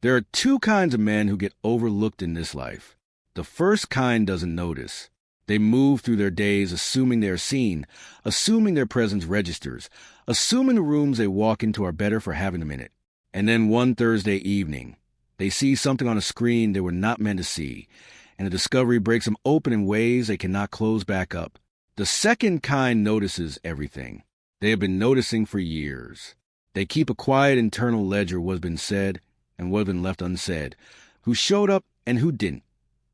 There are two kinds of men who get overlooked in this life. The first kind doesn't notice. They move through their days assuming they are seen, assuming their presence registers, assuming the rooms they walk into are better for having them in it. And then one Thursday evening, they see something on a screen they were not meant to see, and the discovery breaks them open in ways they cannot close back up. The second kind notices everything. They have been noticing for years. They keep a quiet internal ledger of what has been said and what has been left unsaid, who showed up and who didn't,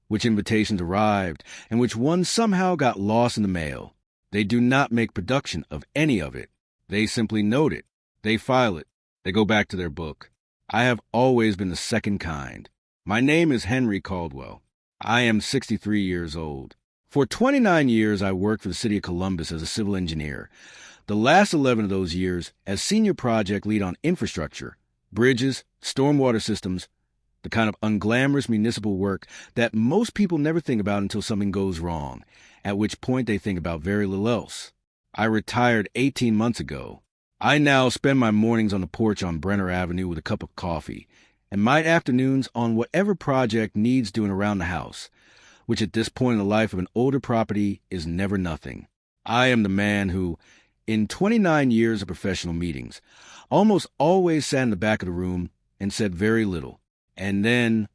which invitations arrived, and which ones somehow got lost in the mail. They do not make production of any of it. They simply note it. They file it. They go back to their book. I have always been the second kind. My name is Henry Caldwell. I am 63 years old. For 29 years, I worked for the city of Columbus as a civil engineer. The last 11 of those years as senior project lead on infrastructure, bridges, stormwater systems, the kind of unglamorous municipal work that most people never think about until something goes wrong, at which point they think about very little else. I retired 18 months ago. I now spend my mornings on the porch on Brenner Avenue with a cup of coffee, and my afternoons on whatever project needs doing around the house, which at this point in the life of an older property is never nothing. I am the man who, in 29 years of professional meetings, almost always sat in the back of the room and said very little. And then,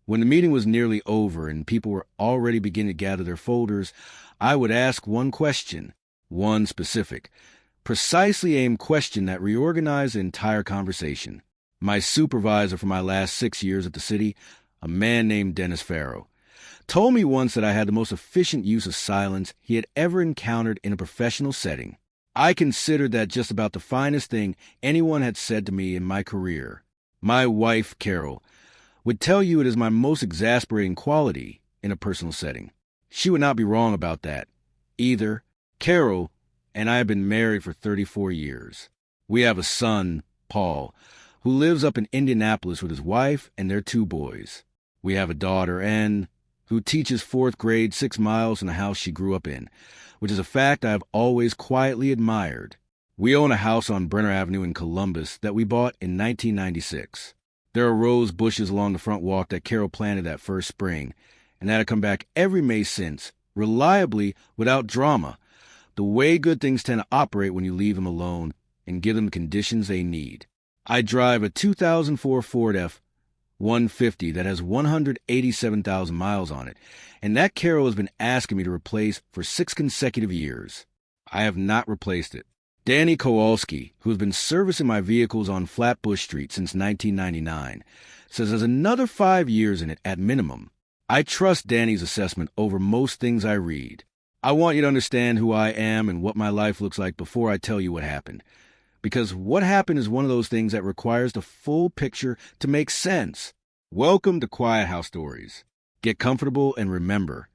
when the meeting was nearly over and people were already beginning to gather their folders, I would ask one question, one specific, precisely aimed question that reorganized the entire conversation. My supervisor for my last 6 years at the city, a man named Dennis Farrow, told me once that I had the most efficient use of silence he had ever encountered in a professional setting. I considered that just about the finest thing anyone had said to me in my career. My wife, Carol, would tell you it is my most exasperating quality in a personal setting. She would not be wrong about that. Either Carol and I have been married for 34 years. We have a son, Paul, who lives up in Indianapolis with his wife and their 2 boys. We have a daughter, Anne, who teaches 4th grade 6 miles from the house she grew up in, which is a fact I have always quietly admired. We own a house on Brenner Avenue in Columbus that we bought in 1996. There are rose bushes along the front walk that Carol planted that first spring, and that have come back every May since, reliably, without drama, the way good things tend to operate when you leave them alone and give them the conditions they need. I drive a 2004 Ford F-150 that has 187,000 miles on it, and that Carol has been asking me to replace for 6 consecutive years. I have not replaced it. Danny Kowalski, who has been servicing my vehicles on Flatbush Street since 1999, says there's another 5 years in it at minimum. I trust Danny's assessment over most things I read. I want you to understand who I am and what my life looks like before I tell you what happened. Because what happened is one of those things that requires the full picture to make sense. Welcome to Quiet House Stories. Get comfortable and remember,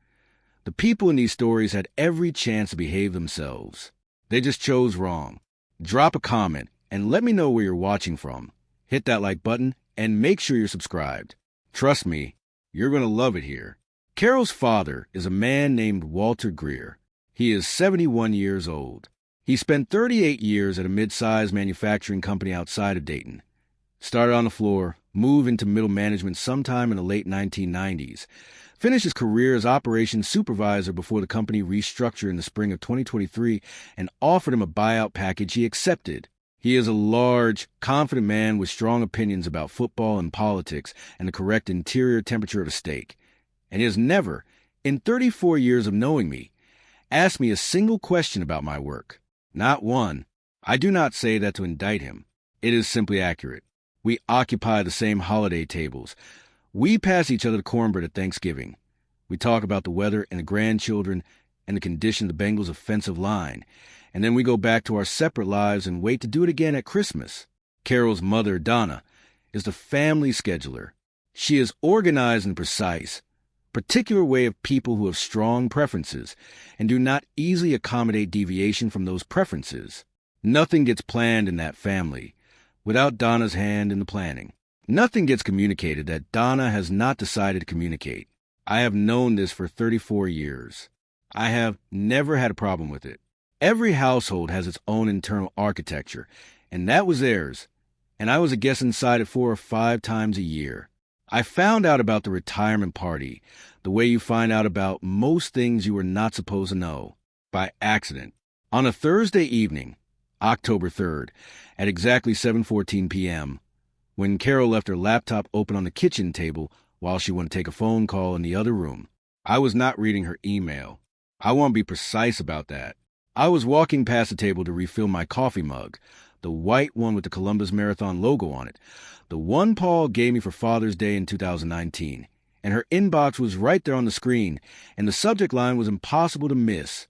the people in these stories had every chance to behave themselves. They just chose wrong. Drop a comment and let me know where you're watching from. Hit that like button and make sure you're subscribed. Trust me, you're going to love it here. Carol's father is a man named Walter Greer. He is 71 years old. He spent 38 years at a mid-sized manufacturing company outside of Dayton. Started on the floor, moved into middle management sometime in the late 1990s. Finished his career as operations supervisor before the company restructured in the spring of 2023 and offered him a buyout package he accepted. He is a large, confident man with strong opinions about football and politics and the correct interior temperature of a steak. And he has never, in 34 years of knowing me, asked me a single question about my work. Not one. I do not say that to indict him. It is simply accurate. We occupy the same holiday tables. We pass each other the cornbread at Thanksgiving. We talk about the weather and the grandchildren and the condition of the Bengals' offensive line. And then we go back to our separate lives and wait to do it again at Christmas. Carol's mother, Donna, is the family scheduler. She is organized and precise, particular way of people who have strong preferences and do not easily accommodate deviation from those preferences. Nothing gets planned in that family without Donna's hand in the planning. Nothing gets communicated that Donna has not decided to communicate. I have known this for 34 years. I have never had a problem with it. Every household has its own internal architecture, and that was theirs. and I was a guest inside it 4 or 5 times a year. I found out about the retirement party the way you find out about most things you were not supposed to know, by accident. On a Thursday evening, October 3rd, at exactly 7:14 p.m., when Carol left her laptop open on the kitchen table while she went to take a phone call in the other room. I was not reading her email. I want to be precise about that. I was walking past the table to refill my coffee mug, the white one with the Columbus Marathon logo on it, the one Paul gave me for Father's Day in 2019, and her inbox was right there on the screen, and the subject line was impossible to miss.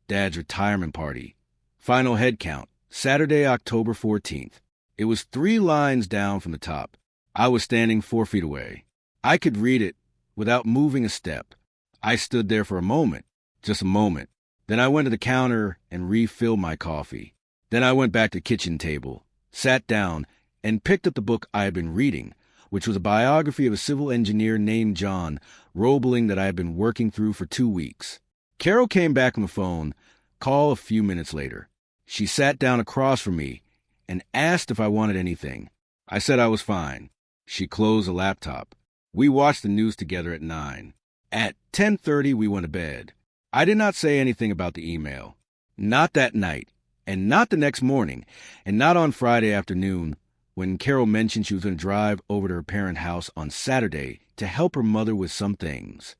Dad's retirement party. Final head count, Saturday, October 14th. It was 3 lines down from the top. I was standing 4 feet away. I could read it without moving a step. I stood there for a moment, just a moment. Then I went to the counter and refilled my coffee. Then I went back to the kitchen table, sat down, and picked up the book I had been reading, which was a biography of a civil engineer named John Roebling that I had been working through for 2 weeks. Carol came back on the phone, call a few minutes later. She sat down across from me and asked if I wanted anything. I said I was fine. She closed the laptop. We watched the news together at 9. At 10:30, we went to bed. I did not say anything about the email. Not that night, and not the next morning, and not on Friday afternoon, when Carol mentioned she was going to drive over to her parents' house on Saturday to help her mother with some things.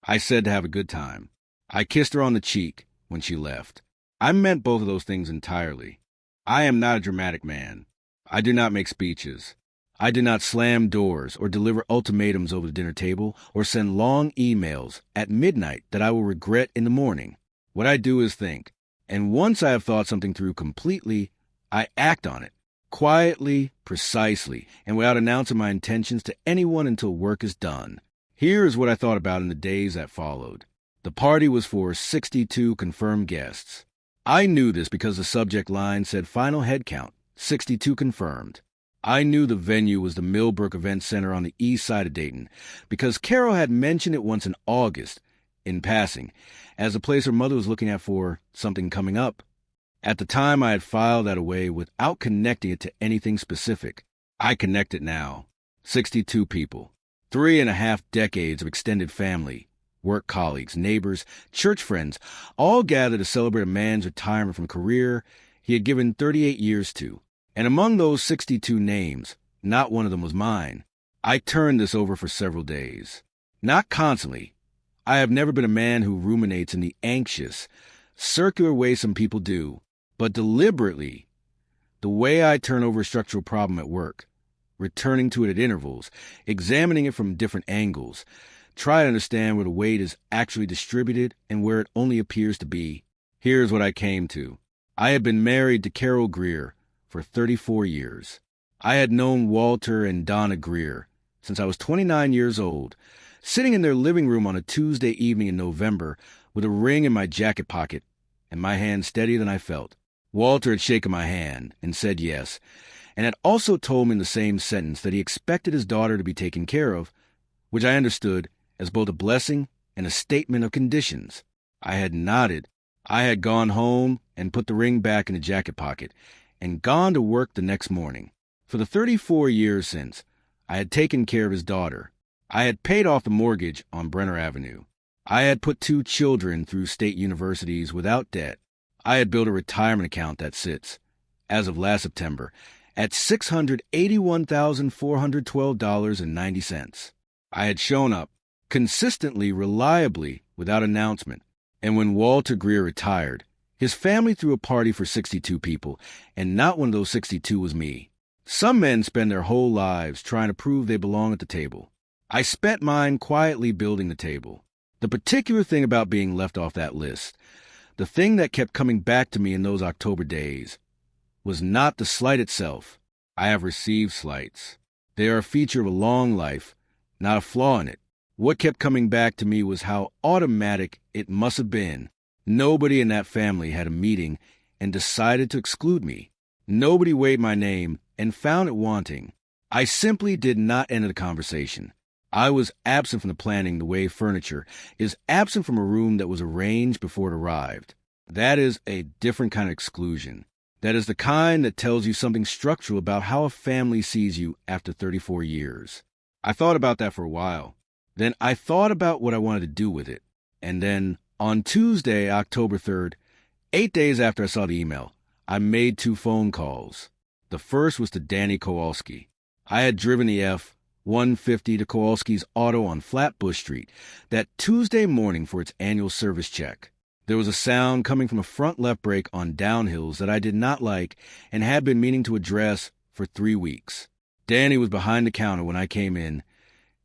I said to have a good time. I kissed her on the cheek when she left. I meant both of those things entirely. I am not a dramatic man. I do not make speeches. I do not slam doors or deliver ultimatums over the dinner table or send long emails at midnight that I will regret in the morning. What I do is think, and once I have thought something through completely, I act on it, quietly, precisely, and without announcing my intentions to anyone until work is done. Here is what I thought about in the days that followed. The party was for 62 confirmed guests. I knew this because the subject line said final head count, 62 confirmed. I knew the venue was the Millbrook Event Center on the east side of Dayton because Carol had mentioned it once in August, in passing, as a place her mother was looking at for something coming up. At the time, I had filed that away without connecting it to anything specific. I connect it now. 62 people, 3.5 decades of extended family, work colleagues, neighbors, church friends, all gathered to celebrate a man's retirement from a career he had given 38 years to. And among those 62 names, not one of them was mine. I turned this over for several days. Not constantly. I have never been a man who ruminates in the anxious, circular way some people do, but deliberately, the way I turn over a structural problem at work, returning to it at intervals, examining it from different angles, try to understand where the weight is actually distributed and where it only appears to be. Here's what I came to. I had been married to Carol Greer for 34 years. I had known Walter and Donna Greer since I was 29 years old, sitting in their living room on a Tuesday evening in November with a ring in my jacket pocket and my hand steadier than I felt. Walter had shaken my hand and said yes, and had also told me in the same sentence that he expected his daughter to be taken care of, which I understood as both a blessing and a statement of conditions. I had nodded. I had gone home and put the ring back in the jacket pocket and gone to work the next morning. For the 34 years since, I had taken care of his daughter. I had paid off the mortgage on Brenner Avenue. I had put 2 children through state universities without debt. I had built a retirement account that sits, as of last September, at $681,412.90. I had shown up, consistently, reliably, without announcement. And when Walter Greer retired, his family threw a party for 62 people, and not one of those 62 was me. Some men spend their whole lives trying to prove they belong at the table. I spent mine quietly building the table. The particular thing about being left off that list, the thing that kept coming back to me in those October days, was not the slight itself. I have received slights. They are a feature of a long life, not a flaw in it. What kept coming back to me was how automatic it must have been. Nobody in that family had a meeting and decided to exclude me. Nobody weighed my name and found it wanting. I simply did not enter the conversation. I was absent from the planning the way furniture is absent from a room that was arranged before it arrived. That is a different kind of exclusion. That is the kind that tells you something structural about how a family sees you after 34 years. I thought about that for a while. Then I thought about what I wanted to do with it. And then on Tuesday, October 3rd, 8 days after I saw the email, I made 2 phone calls. The first was to Danny Kowalski. I had driven the F-150 to Kowalski's auto on Flatbush Street that Tuesday morning for its annual service check. There was a sound coming from a front left brake on downhills that I did not like and had been meaning to address for 3 weeks. Danny was behind the counter when I came in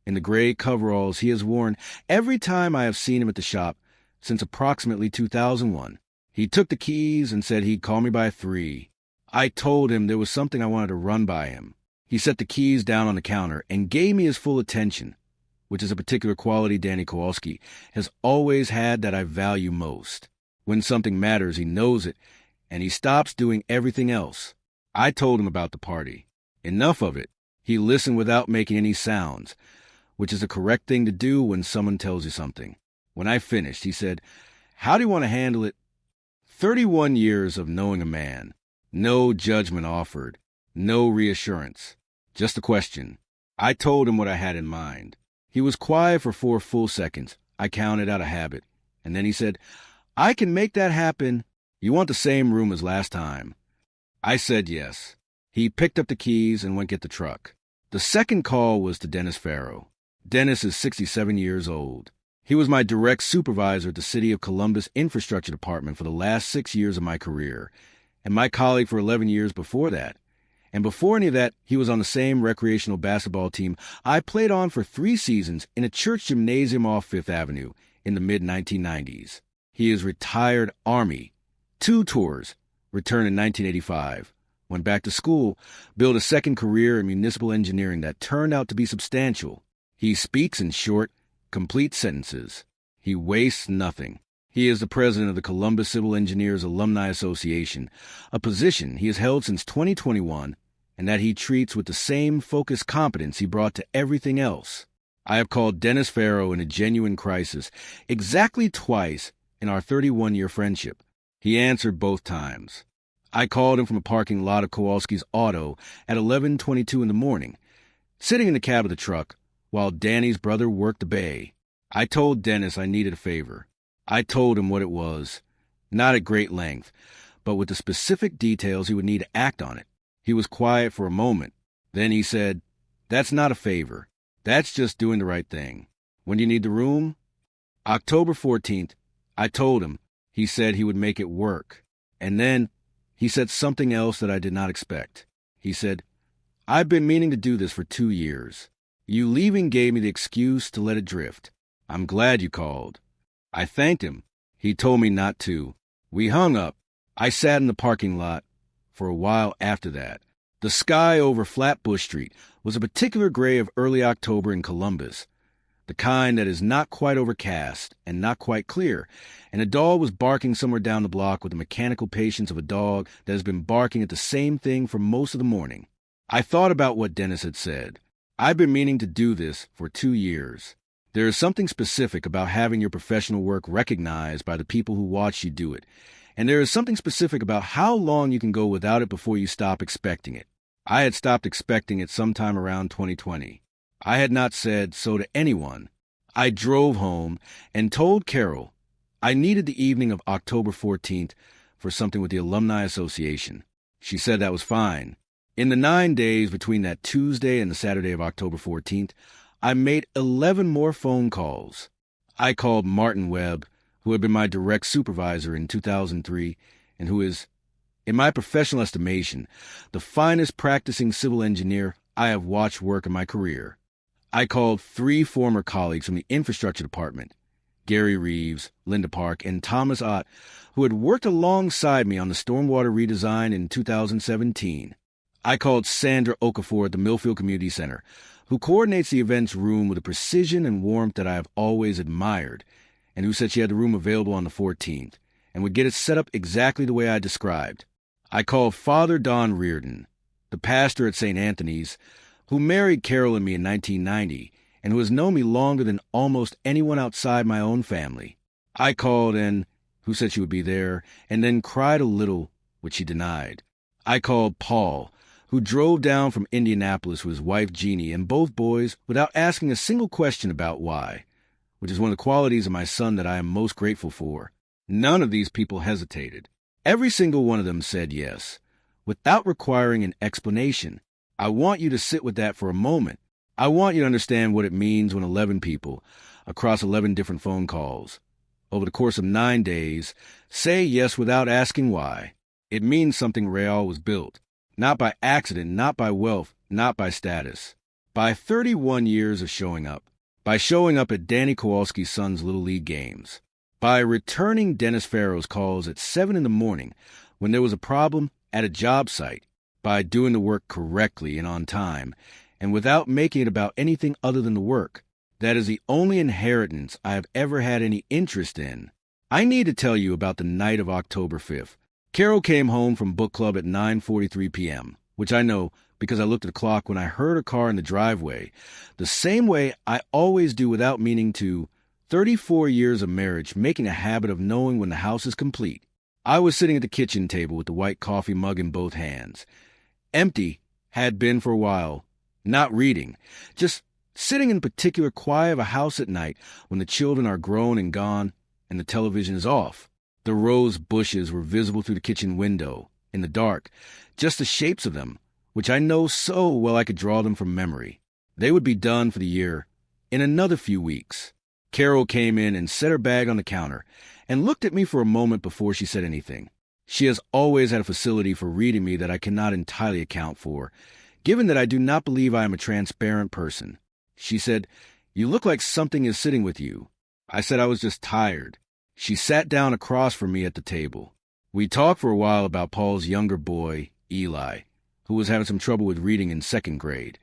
the gray coveralls he has worn every time I have seen him at the shop since approximately 2001. He took the keys and said he'd call me by 3. I told him there was something I wanted to run by him. He set the keys down on the counter and gave me his full attention, which is a particular quality Danny Kowalski has always had that I value most. When something matters, he knows it, and he stops doing everything else. I told him about the party. Enough of it. He listened without making any sounds, which is the correct thing to do when someone tells you something. When I finished, he said, "How do you want to handle it?" 31 years of knowing a man. No judgment offered. No reassurance. Just a question. I told him what I had in mind. He was quiet for 4 full seconds. I counted out of habit. And then he said, "I can make that happen. You want the same room as last time?" I said yes. He picked up the keys and went get the truck. The second call was to Dennis Farrow. Dennis is 67 years old. He was my direct supervisor at the City of Columbus Infrastructure Department for the last 6 years of my career, and my colleague for 11 years before that. And before any of that, he was on the same recreational basketball team I played on for 3 seasons in a church gymnasium off Fifth Avenue in the mid-1990s. He is retired Army. 2 tours, returned in 1985. Went back to school, built a second career in municipal engineering that turned out to be substantial. He speaks in short, complete sentences. He wastes nothing. He is the president of the Columbus Civil Engineers Alumni Association, a position he has held since 2021, and that he treats with the same focused competence he brought to everything else. I have called Dennis Farrow in a genuine crisis exactly twice in our 31-year friendship. He answered both times. I called him from a parking lot of Kowalski's auto at 11:22 in the morning, sitting in the cab of the truck while Danny's brother worked the bay. I told Dennis I needed a favor. I told him what it was, not at great length, but with the specific details he would need to act on it. He was quiet for a moment. Then he said, "That's not a favor. That's just doing the right thing. When do you need the room?" October 14th, I told him. He said he would make it work. And then he said something else that I did not expect. He said, "I've been meaning to do this for 2 years. You leaving gave me the excuse to let it drift. I'm glad you called." I thanked him. He told me not to. We hung up. I sat in the parking lot for a while after that. The sky over Flatbush Street was a particular gray of early October in Columbus, the kind that is not quite overcast and not quite clear, and a dog was barking somewhere down the block with the mechanical patience of a dog that has been barking at the same thing for most of the morning. I thought about what Dennis had said. I've been meaning to do this for 2 years. There is something specific about having your professional work recognized by the people who watch you do it, and there is something specific about how long you can go without it before you stop expecting it. I had stopped expecting it sometime around 2020. I had not said so to anyone. I drove home and told Carol I needed the evening of October 14th for something with the Alumni Association. She said that was fine. In the 9 days between that Tuesday and the Saturday of October 14th, I made 11 more phone calls. I called Martin Webb, who had been my direct supervisor in 2003, and who is, in my professional estimation, the finest practicing civil engineer I have watched work in my career. I called 3 former colleagues from the infrastructure department, Gary Reeves, Linda Park, and Thomas Ott, who had worked alongside me on the stormwater redesign in 2017. I called Sandra Okafor at the Millfield Community Center, who coordinates the events room with a precision and warmth that I have always admired, and who said she had the room available on the 14th, and would get it set up exactly the way I described. I called Father Don Reardon, the pastor at St. Anthony's, who married Carol and me in 1990, and who has known me longer than almost anyone outside my own family. I called and who said she would be there, and then cried a little which she denied. I called Paul, who drove down from Indianapolis with his wife Jeannie and both boys without asking a single question about why, which is one of the qualities of my son that I am most grateful for. None of these people hesitated. Every single one of them said yes, without requiring an explanation. I want you to sit with that for a moment. I want you to understand what it means when 11 people, across 11 different phone calls, over the course of 9 days, say yes without asking why. It means something real was built. Not by accident, not by wealth, not by status. By 31 years of showing up. By showing up at Danny Kowalski's son's Little League games. By returning Dennis Farrow's calls at 7 in the morning when there was a problem at a job site. By doing the work correctly and on time, and without making it about anything other than the work. That is the only inheritance I have ever had any interest in. I need to tell you about the night of October 5th. Carol came home from book club at 9:43 p.m., which I know because I looked at the clock when I heard her car in the driveway, the same way I always do without meaning to. 34 years of marriage, making a habit of knowing when the house is complete. I was sitting at the kitchen table with the white coffee mug in both hands. Empty, had been for a while, not reading, just sitting in particular quiet of a house at night when the children are grown and gone and the television is off. The rose bushes were visible through the kitchen window, in the dark, just the shapes of them, which I know so well I could draw them from memory. They would be done for the year in another few weeks. Carol came in and set her bag on the counter and looked at me for a moment before she said anything. She has always had a facility for reading me that I cannot entirely account for, given that I do not believe I am a transparent person. She said, "You look like something is sitting with you." I said I was just tired. She sat down across from me at the table. We talked for a while about Paul's younger boy, Eli, who was having some trouble with reading in 2nd grade,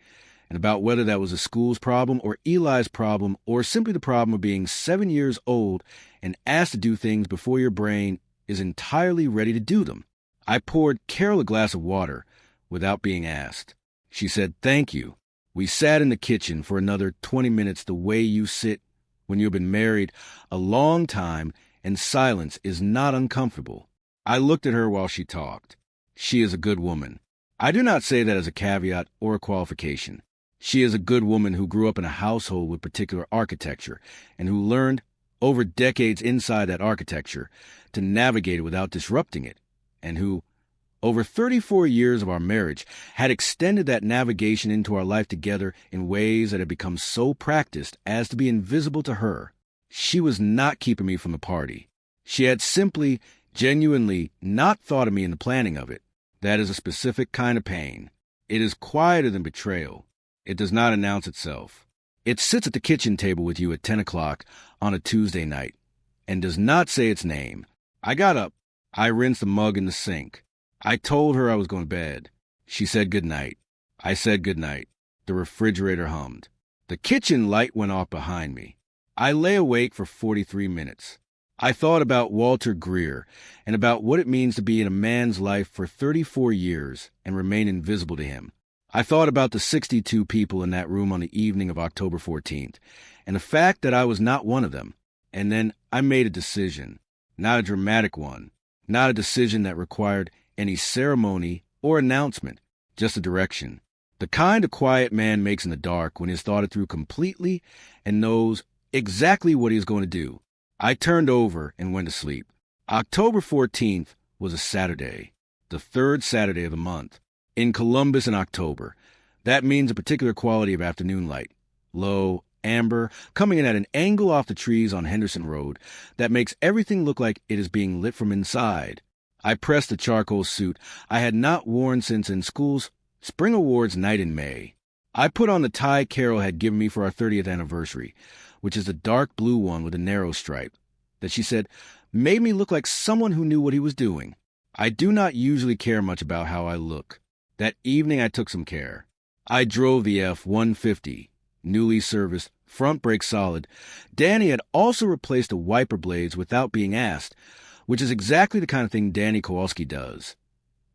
and about whether that was a school's problem or Eli's problem or simply the problem of being 7 years old and asked to do things before your brain is entirely ready to do them. I poured Carol a glass of water without being asked. She said, "Thank you." We sat in the kitchen for another 20 minutes the way you sit when you've been married a long time and silence is not uncomfortable. I looked at her while she talked. She is a good woman. I do not say that as a caveat or a qualification. She is a good woman who grew up in a household with particular architecture and who learned, over decades inside that architecture, to navigate it without disrupting it, and who, over 34 years of our marriage, had extended that navigation into our life together in ways that had become so practiced as to be invisible to her. She was not keeping me from the party. She had simply, genuinely not thought of me in the planning of it. That is a specific kind of pain. It is quieter than betrayal. It does not announce itself. It sits at the kitchen table with you at 10 o'clock on a Tuesday night and does not say its name. I got up. I rinsed the mug in the sink. I told her I was going to bed. She said good night. I said good night. The refrigerator hummed. The kitchen light went off behind me. I lay awake for 43 minutes. I thought about Walter Greer and about what it means to be in a man's life for 34 years and remain invisible to him. I thought about the 62 people in that room on the evening of October 14th and the fact that I was not one of them. And then I made a decision, not a dramatic one, not a decision that required any ceremony or announcement, just a direction. The kind a quiet man makes in the dark when he has thought it through completely and knows exactly what he is going to do. I turned over and went to sleep. October 14th was a Saturday, the 3rd Saturday of the month. In Columbus in October, that means a particular quality of afternoon light, low, amber, coming in at an angle off the trees on Henderson Road that makes everything look like it is being lit from inside. I pressed the charcoal suit I had not worn since in school's Spring Awards night in May. I put on the tie Carol had given me for our 30th anniversary, which is a dark blue one with a narrow stripe, that she said made me look like someone who knew what he was doing. I do not usually care much about how I look. That evening I took some care. I drove the F-150, newly serviced, front brake solid. Danny had also replaced the wiper blades without being asked, which is exactly the kind of thing Danny Kowalski does,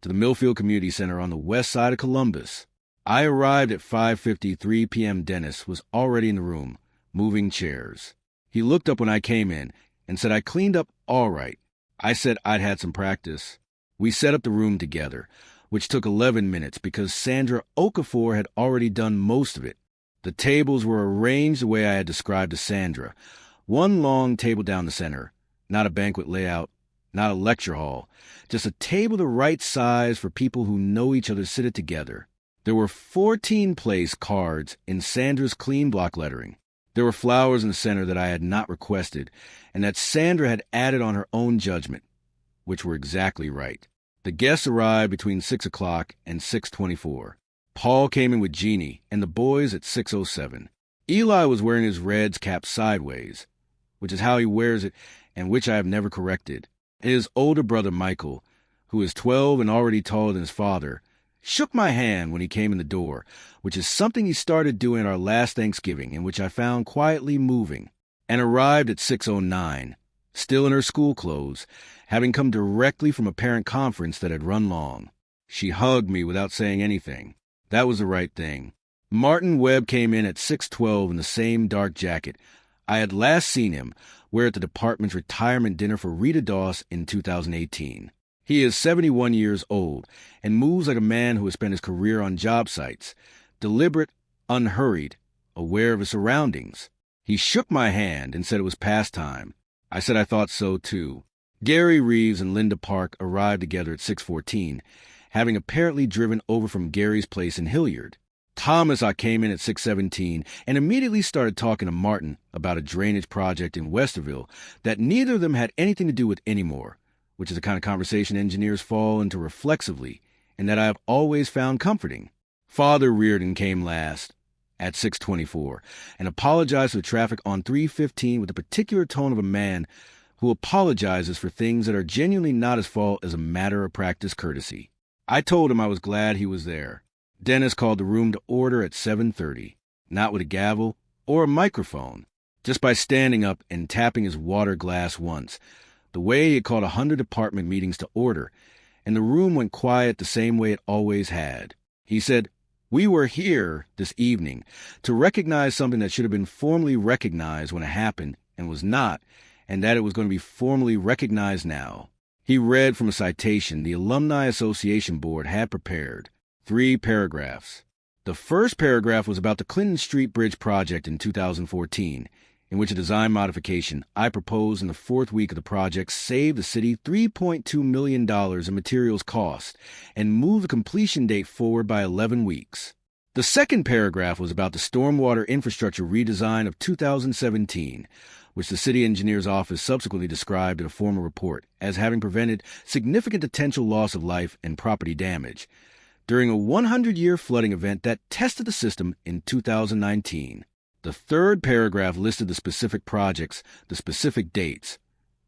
to the Millfield Community Center on the west side of Columbus. I arrived at 5:53 p.m. Dennis was already in the room, moving chairs. He looked up when I came in and said I cleaned up all right. I said I'd had some practice. We set up the room together, which took 11 minutes because Sandra Okafor had already done most of it. The tables were arranged the way I had described to Sandra. One long table down the center, not a banquet layout, not a lecture hall, just a table the right size for people who know each other sit it together. There were 14 place cards in Sandra's clean block lettering. There were flowers in the center that I had not requested, and that Sandra had added on her own judgment, which were exactly right. The guests arrived between 6 o'clock and 6:24. Paul came in with Jeannie and the boys at 6:07. Eli was wearing his Reds cap sideways, which is how he wears it and which I have never corrected. His older brother Michael, who is 12 and already taller than his father, shook my hand when he came in the door, which is something he started doing our last Thanksgiving and which I found quietly moving, and arrived at 6:09, still in her school clothes, having come directly from a parent conference that had run long. She hugged me without saying anything. That was the right thing. Martin Webb came in at 6:12 in the same dark jacket I had last seen him wear at the department's retirement dinner for Rita Doss in 2018. He is 71 years old and moves like a man who has spent his career on job sites, deliberate, unhurried, aware of his surroundings. He shook my hand and said it was past time. I said I thought so too. Gary Reeves and Linda Park arrived together at 6:14, having apparently driven over from Gary's place in Hilliard. Thomas I came in at 6:17 and immediately started talking to Martin about a drainage project in Westerville that neither of them had anything to do with anymore, which is the kind of conversation engineers fall into reflexively and that I have always found comforting. Father Reardon came last at 6:24 and apologized for the traffic on 315 with the particular tone of a man who apologizes for things that are genuinely not his fault as a matter of practice courtesy. I told him I was glad he was there. Dennis called the room to order at 7:30, not with a gavel or a microphone, just by standing up and tapping his water glass once, the way he had called 100 department meetings to order, and the room went quiet the same way it always had. He said, "We were here this evening to recognize something that should have been formally recognized when it happened and was not, and that it was going to be formally recognized now." He read from a citation the Alumni Association Board had prepared, 3 paragraphs. The first paragraph was about the Clinton Street Bridge project in 2014, in which a design modification I proposed in the 4th week of the project saved the city $3.2 million in materials cost and moved the completion date forward by 11 weeks. The second paragraph was about the stormwater infrastructure redesign of 2017, which the city engineer's office subsequently described in a formal report as having prevented significant potential loss of life and property damage during a 100-year flooding event that tested the system in 2019. The third paragraph listed the specific projects, the specific dates,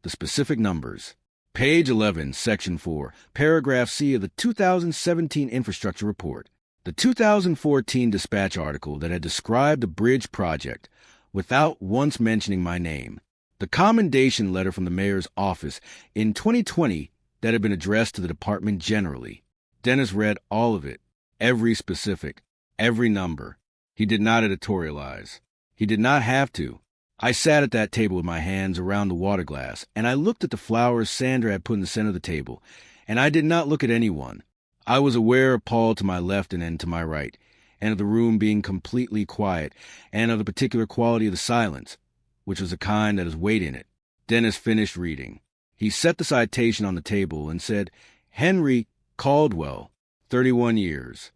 the specific numbers. Page 11, Section 4, Paragraph C of the 2017 Infrastructure Report. The 2014 Dispatch article that had described the bridge project without once mentioning my name. The commendation letter from the mayor's office in 2020 that had been addressed to the department generally. Dennis read all of it, every specific, every number. He did not editorialize. He did not have to. I sat at that table with my hands around the water glass, and I looked at the flowers Sandra had put in the center of the table, and I did not look at anyone. I was aware of Paul to my left and then to my right, and of the room being completely quiet, and of the particular quality of the silence, which was the kind that has weight in it. Dennis finished reading. He set the citation on the table and said, "Henry Caldwell, 31 years.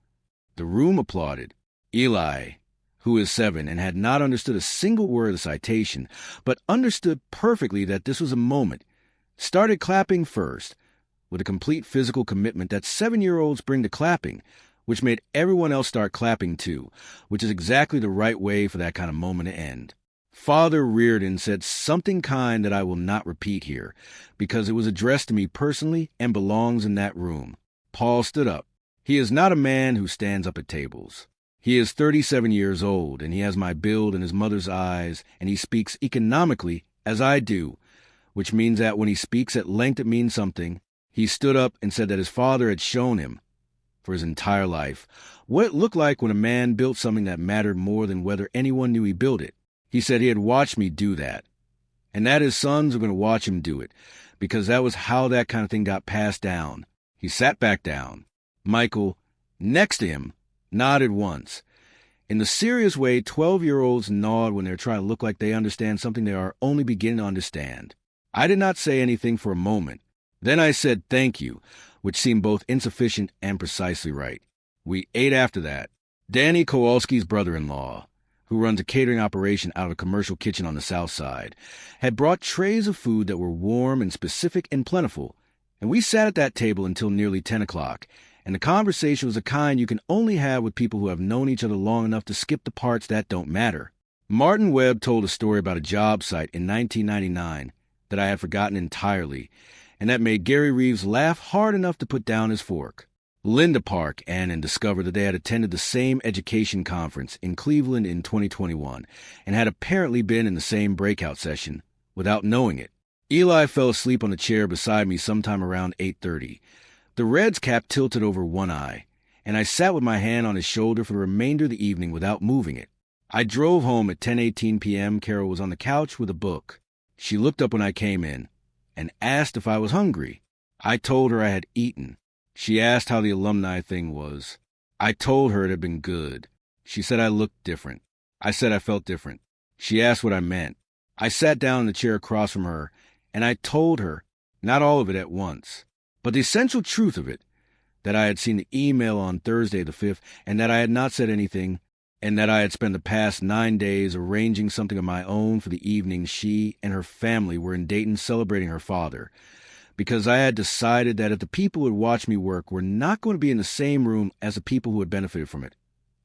The room applauded. Eli, who is 7 and had not understood a single word of the citation, but understood perfectly that this was a moment, started clapping first, with a complete physical commitment that 7-year-olds bring to clapping, which made everyone else start clapping too, which is exactly the right way for that kind of moment to end. Father Reardon said something kind that I will not repeat here, because it was addressed to me personally and belongs in that room. Paul stood up. He is not a man who stands up at tables. He is 37 years old, and he has my build and his mother's eyes, and he speaks economically, as I do, which means that when he speaks at length it means something. He stood up and said that his father had shown him, for his entire life, what it looked like when a man built something that mattered more than whether anyone knew he built it. He said he had watched me do that, and that his sons were going to watch him do it, because that was how that kind of thing got passed down. He sat back down. Michael, next to him, nodded once. In the serious way 12-year-olds nod when they're trying to look like they understand something they are only beginning to understand. I did not say anything for a moment. Then I said thank you, which seemed both insufficient and precisely right. We ate after that. Danny Kowalski's brother-in-law, who runs a catering operation out of a commercial kitchen on the south side, had brought trays of food that were warm and specific and plentiful, and we sat at that table until nearly 10 o'clock, and the conversation was the kind you can only have with people who have known each other long enough to skip the parts that don't matter. Martin Webb told a story about a job site in 1999 that I had forgotten entirely, and that made Gary Reeves laugh hard enough to put down his fork. Linda Park and discovered that they had attended the same education conference in Cleveland in 2021 and had apparently been in the same breakout session without knowing it. Eli fell asleep on the chair beside me sometime around 8:30. The Reds cap tilted over one eye, and I sat with my hand on his shoulder for the remainder of the evening without moving it. I drove home at 10:18 p.m. Carol was on the couch with a book. She looked up when I came in and asked if I was hungry. I told her I had eaten. She asked how the alumni thing was. I told her it had been good. She said I looked different. I said I felt different. She asked what I meant. I sat down in the chair across from her, and I told her, not all of it at once, but the essential truth of it, that I had seen the email on Thursday the 5th, and that I had not said anything, and that I had spent the past 9 days arranging something of my own for the evening she and her family were in Dayton celebrating her father, because I had decided that if the people who had watched me work were not going to be in the same room as the people who had benefited from it,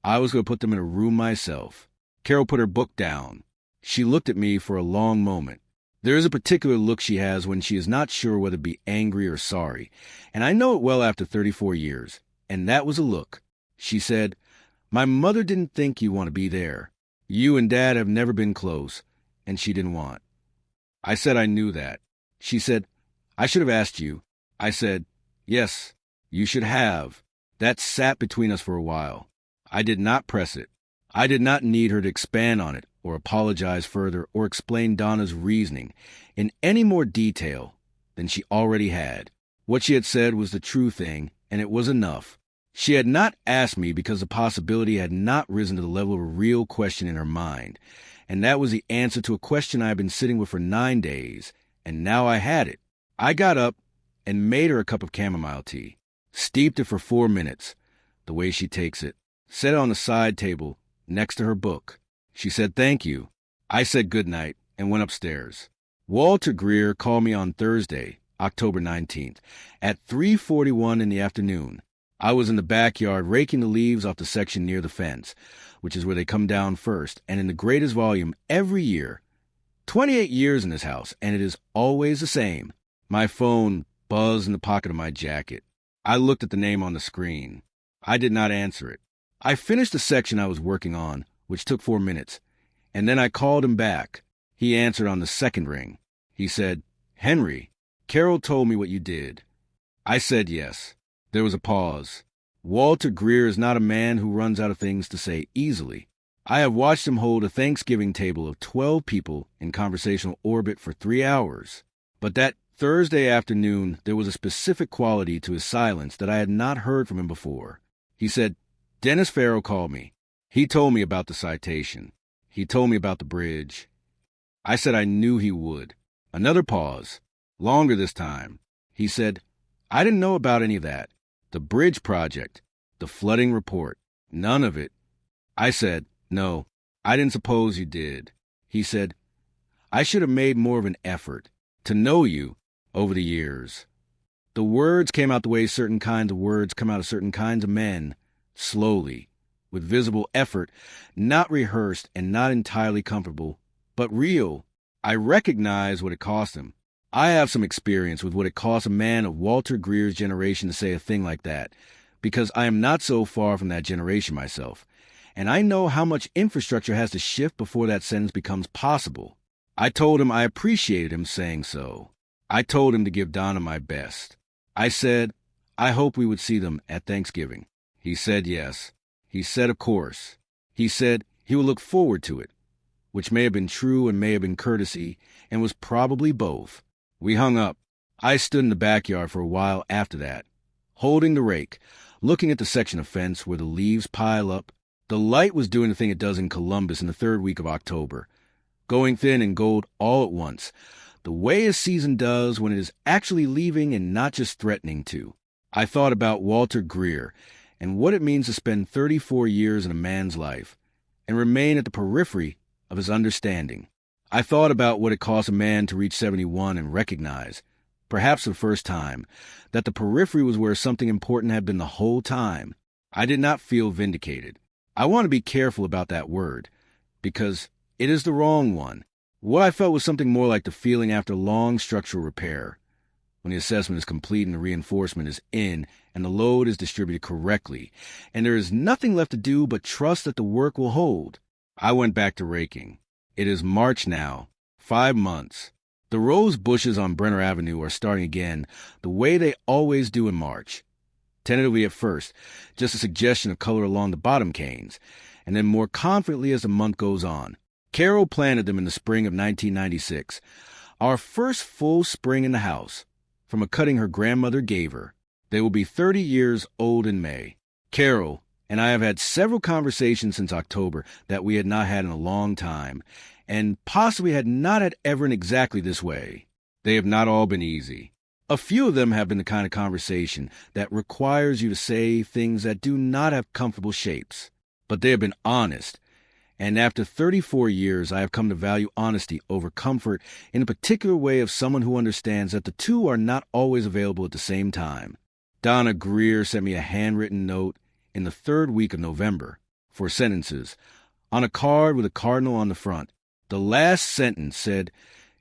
I was going to put them in a room myself. Carol put her book down. She looked at me for a long moment. There is a particular look she has when she is not sure whether to be angry or sorry, and I know it well after 34 years, and that was a look. She said, "My mother didn't think you want to be there. You and Dad have never been close, and she didn't want." I said I knew that. She said, "I should have asked you." I said, "Yes, you should have." That sat between us for a while. I did not press it. I did not need her to expand on it, or apologize further, or explain Donna's reasoning in any more detail than she already had. What she had said was the true thing, and it was enough. She had not asked me because the possibility had not risen to the level of a real question in her mind, and that was the answer to a question I had been sitting with for 9 days, and now I had it. I got up and made her a cup of chamomile tea, steeped it for 4 minutes, the way she takes it, set it on the side table next to her book. She said thank you. I said good night and went upstairs. Walter Greer called me on Thursday, October 19th, at 3:41 in the afternoon. I was in the backyard raking the leaves off the section near the fence, which is where they come down first, and in the greatest volume every year. 28 years in this house, and it is always the same. My phone buzzed in the pocket of my jacket. I looked at the name on the screen. I did not answer it. I finished the section I was working on, which took 4 minutes, and then I called him back. He answered on the second ring. He said, "Henry, Carol told me what you did." I said yes. There was a pause. Walter Greer is not a man who runs out of things to say easily. I have watched him hold a Thanksgiving table of 12 people in conversational orbit for 3 hours. But that Thursday afternoon, there was a specific quality to his silence that I had not heard from him before. He said, "Dennis Farrell called me. He told me about the citation. He told me about the bridge." I said I knew he would. Another pause. Longer this time. He said, "I didn't know about any of that. The bridge project, the flooding report, none of it." I said, "No, I didn't suppose you did." He said, "I should have made more of an effort to know you over the years." The words came out the way certain kinds of words come out of certain kinds of men, slowly, with visible effort, not rehearsed and not entirely comfortable, but real. I recognize what it cost him. I have some experience with what it costs a man of Walter Greer's generation to say a thing like that, because I am not so far from that generation myself, and I know how much infrastructure has to shift before that sentence becomes possible. I told him I appreciated him saying so. I told him to give Donna my best. I said, I hope we would see them at Thanksgiving. He said yes. He said, of course. He said he would look forward to it, which may have been true and may have been courtesy, and was probably both. We hung up. I stood in the backyard for a while after that, holding the rake, looking at the section of fence where the leaves pile up. The light was doing the thing it does in Columbus in the third week of October, going thin and gold all at once, the way a season does when it is actually leaving and not just threatening to. I thought about Walter Greer and what it means to spend 34 years in a man's life and remain at the periphery of his understanding. I thought about what it cost a man to reach 71 and recognize, perhaps for the first time, that the periphery was where something important had been the whole time. I did not feel vindicated. I want to be careful about that word, because it is the wrong one. What I felt was something more like the feeling after long structural repair, when the assessment is complete and the reinforcement is in and the load is distributed correctly, and there is nothing left to do but trust that the work will hold. I went back to raking. It is March now, 5 months. The rose bushes on Brenner Avenue are starting again the way they always do in March. Tentatively at first, just a suggestion of color along the bottom canes, and then more confidently as the month goes on. Carol planted them in the spring of 1996, our first full spring in the house, from a cutting her grandmother gave her. They will be 30 years old in May. Carol and I have had several conversations since October that we had not had in a long time, and possibly had not had ever in exactly this way. They have not all been easy. A few of them have been the kind of conversation that requires you to say things that do not have comfortable shapes. But they have been honest, and after 34 years I have come to value honesty over comfort in a particular way of someone who understands that the two are not always available at the same time. Donna Greer sent me a handwritten note in the third week of November, 4 sentences, on a card with a cardinal on the front. The last sentence said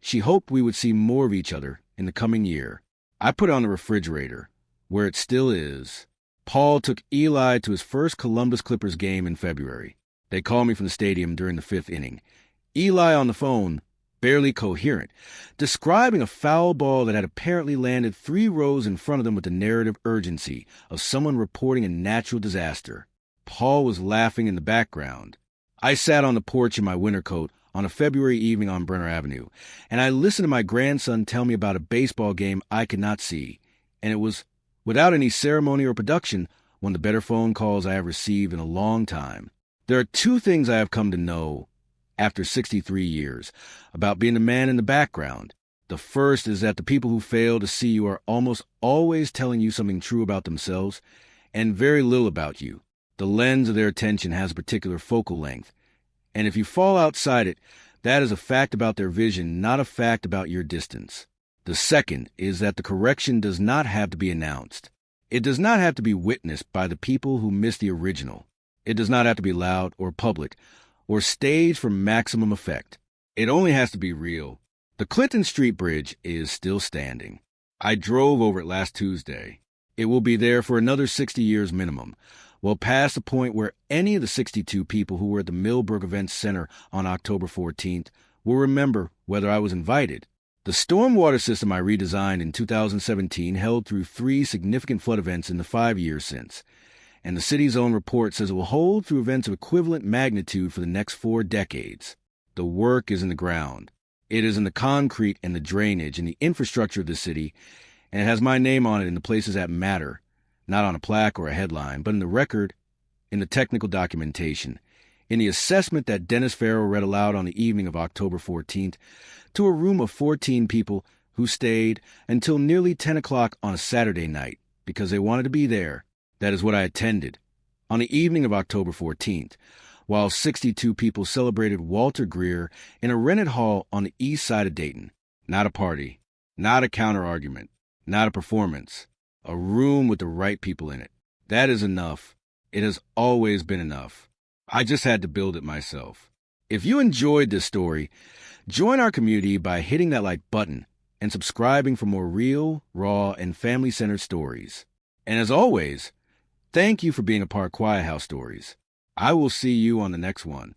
she hoped we would see more of each other in the coming year. I put it on the refrigerator, where it still is. Paul took Eli to his first Columbus Clippers game in February. They called me from the stadium during the 5th inning. Eli on the phone, barely coherent, describing a foul ball that had apparently landed 3 rows in front of them with the narrative urgency of someone reporting a natural disaster. Paul was laughing in the background. I sat on the porch in my winter coat on a February evening on Brenner Avenue, and I listened to my grandson tell me about a baseball game I could not see, and it was, without any ceremony or production, one of the better phone calls I have received in a long time. There are 2 things I have come to know after 63 years about being the man in the background. The first is that the people who fail to see you are almost always telling you something true about themselves and very little about you. The lens of their attention has a particular focal length, and if you fall outside it, that is a fact about their vision, not a fact about your distance. The second is that the correction does not have to be announced. It does not have to be witnessed by the people who missed the original. It does not have to be loud or public or staged for maximum effect. It only has to be real. The Clinton Street Bridge is still standing. I drove over it last Tuesday. It will be there for another 60 years minimum, well past the point where any of the 62 people who were at the Millbrook Events Center on October 14th will remember whether I was invited. The stormwater system I redesigned in 2017 held through 3 significant flood events in the 5 years since, and the city's own report says it will hold through events of equivalent magnitude for the next 4 decades. The work is in the ground. It is in the concrete and the drainage and the infrastructure of the city, and it has my name on it in the places that matter, not on a plaque or a headline, but in the record, in the technical documentation, in the assessment that Dennis Farrell read aloud on the evening of October 14th to a room of 14 people who stayed until nearly 10 o'clock on a Saturday night because they wanted to be there. That is what I attended. On the evening of October 14th, while 62 people celebrated Walter Greer in a rented hall on the east side of Dayton. Not a party, not a counter-argument, not a performance. A room with the right people in it. That is enough. It has always been enough. I just had to build it myself. If you enjoyed this story, join our community by hitting that like button and subscribing for more real, raw, and family-centered stories. And as always, thank you for being a part of Quiet House Stories. I will see you on the next one.